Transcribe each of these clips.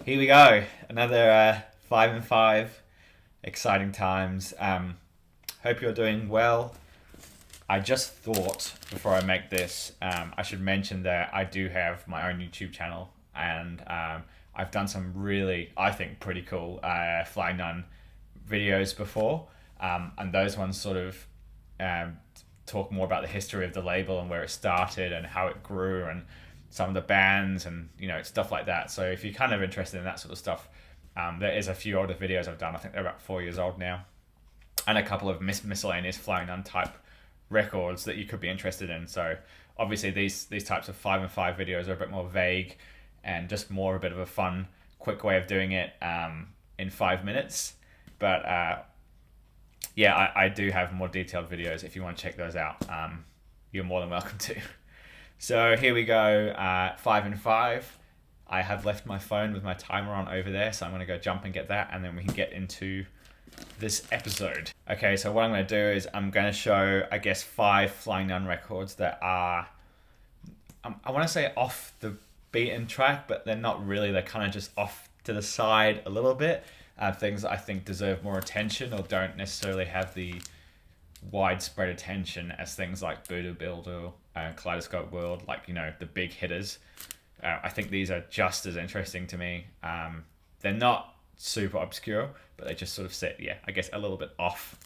Here we go. Another 5 and 5. Exciting times. Hope you're doing well. I just thought before I make this, I should mention that I do have my own YouTube channel, and I've done some really, I think, pretty cool Flying Nun videos before, and those ones sort of um, talk more about the history of the label and where it started and how it grew and some of the bands and stuff like that. So if you're kind of interested in that sort of stuff, there is a few older videos I've done. I think they're about 4 years old now, and a couple of miscellaneous Flying Nun type records that you could be interested in. So obviously these types of 5 and 5 videos are a bit more vague and just more a bit of a fun, quick way of doing it in 5 minutes. But yeah, I do have more detailed videos if you want to check those out. You're more than welcome to. So here we go, 5 and 5. I have left my phone with my timer on over there, so I'm going to go jump and get that, and then we can get into this episode. Okay, so what I'm going to do is I'm going to show, I guess, 5 Flying Nun records that are, I want to say off the beaten track, but they're not really. They're kind of just off to the side a little bit. Things that I think deserve more attention or don't necessarily have the widespread attention as things like Buddha Builder and Kaleidoscope World, like, the big hitters. I think these are just as interesting to me. They're not super obscure, but they just sort of sit, I guess a little bit off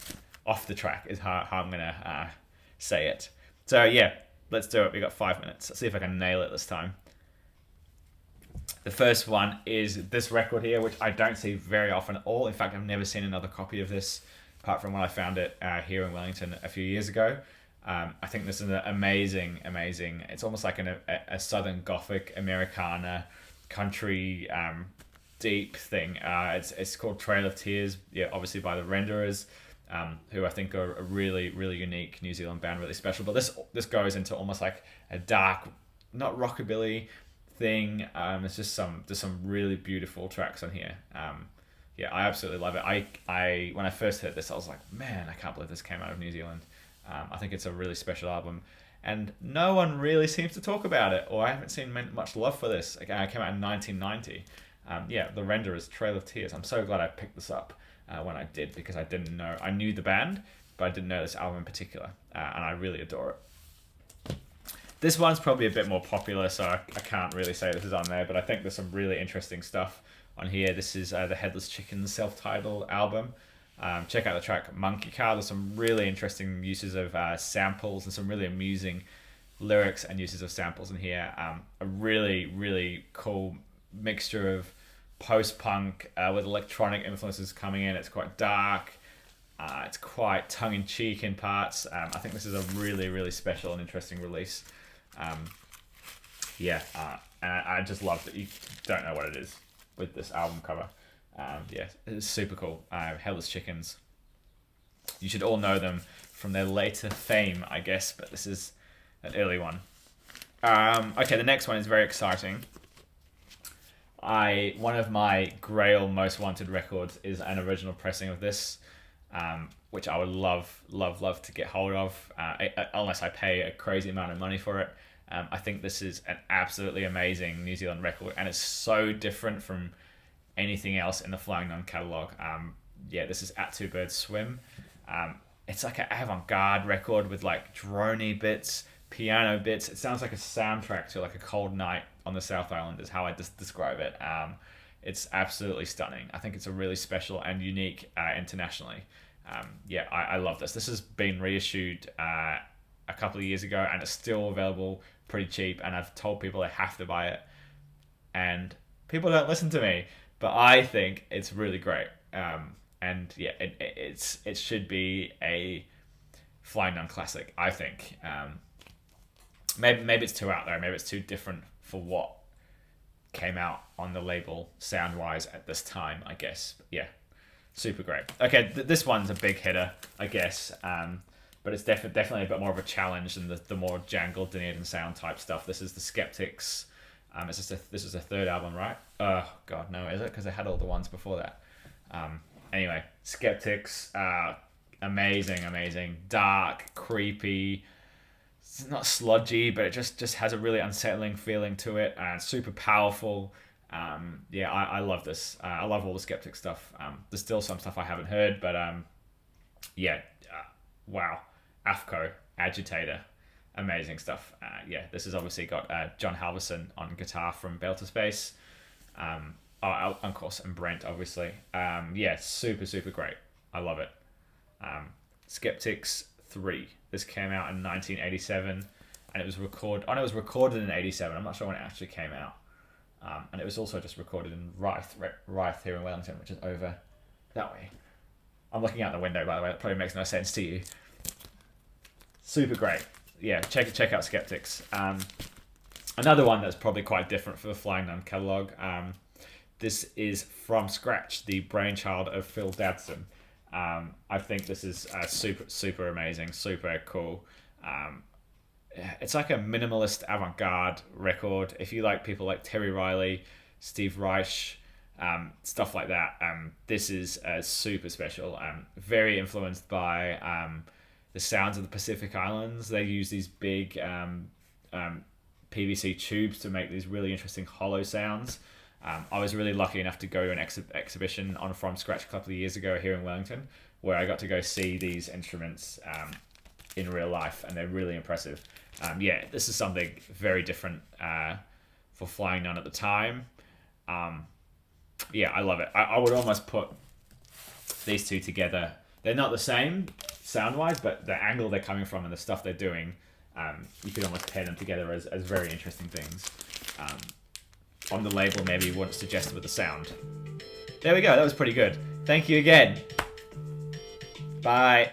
the track is how I'm gonna say it. So yeah, let's do it. We got 5 minutes. Let's see if I can nail it this time. The first one is this record here, which I don't see very often at all. In fact, I've never seen another copy of this apart from when I found it here in Wellington a few years ago. I think this is an amazing. It's almost like a Southern Gothic Americana country deep thing. It's called Trail of Tears. Yeah, obviously by the Renderers, who I think are a really unique New Zealand band, really special. But this goes into almost like a dark, not rockabilly thing. It's just there's some really beautiful tracks on here. Yeah, I absolutely love it. I when I first heard this, I was like, man, I can't believe this came out of New Zealand. I think it's a really special album, and no one really seems to talk about it, or I haven't seen much love for this. Again, it came out in 1990. Yeah, the Renderers, Trail of Tears. I'm so glad I picked this up when I did, because I didn't know. I knew the band, but I didn't know this album in particular, and I really adore it. This one's probably a bit more popular, so I can't really say this is on there, but I think there's some really interesting stuff on here. This is the Headless Chicken self-titled album. Check out the track Monkey Car. There's some really interesting uses of samples and some really amusing lyrics and uses of samples in here. A really cool mixture of post-punk with electronic influences coming in. It's quite dark. It's quite tongue-in-cheek in parts. I think this is a really special and interesting release. And I just love that you don't know what it is with this album cover. Yeah, it's super cool. Headless Chickens. You should all know them from their later fame, I guess, but this is an early one. Okay, the next one is very exciting. One of my Grail most wanted records is an original pressing of this, which I would love to get hold of, unless I pay a crazy amount of money for it. I think this is an absolutely amazing New Zealand record, and it's so different from anything else in the Flying Nun catalogue. This is At Two Birds Swim. It's like an avant-garde record with like droney bits, piano bits. It sounds like a soundtrack to like a cold night on the South Island is how I just describe it. It's absolutely stunning. I think it's a really special and unique internationally. I love this. This has been reissued a couple of years ago, and it's still available pretty cheap, and I've told people they have to buy it, and people don't listen to me. But I think it's really great, it should be a Flying Nun classic. I think maybe it's too out there. Maybe it's too different for what came out on the label sound wise at this time, I guess. But yeah, super great. Okay, this one's a big hitter, I guess, but it's definitely a bit more of a challenge than the more jangled Dunedin sound type stuff. This is the Skeptics. This is the third album, right? Oh God, no, is it? Because they had all the ones before that. Anyway, Skeptics, amazing, dark, creepy. It's not sludgy, but it just has a really unsettling feeling to it, and super powerful. Yeah, I love this. I love all the Skeptic stuff. There's still some stuff I haven't heard, but yeah, wow. AFCO, Agitator, amazing stuff. Yeah, this has obviously got John Halverson on guitar from Bale to Space. Of course, and Brent, obviously. Yeah, super, super great. I love it. Skeptics 3. This came out in 1987, and it was recorded in 87. I'm not sure when it actually came out. And it was also just recorded in Rythe here in Wellington, which is over that way. I'm looking out the window, by the way. That probably makes no sense to you. Super great. Yeah, check out Skeptics. Another one that's probably quite different for the Flying Nun catalogue. This is From Scratch, the brainchild of Phil Dadson. I think this is super amazing, super cool. It's like a minimalist avant-garde record. If you like people like Terry Riley, Steve Reich, stuff like that, this is super special. Very influenced by the sounds of the Pacific Islands. They use these big PVC tubes to make these really interesting hollow sounds. I was really lucky enough to go to an exhibition on From Scratch a couple of years ago here in Wellington, where I got to go see these instruments in real life, and they're really impressive. Yeah, this is something very different for Flying Nun at the time. Yeah, I love it. I would almost put these two together. They're not the same sound-wise, but the angle they're coming from and the stuff they're doing, you could almost pair them together as very interesting things. On the label, maybe you wouldn't suggest it with the sound. There we go. That was pretty good. Thank you again. Bye.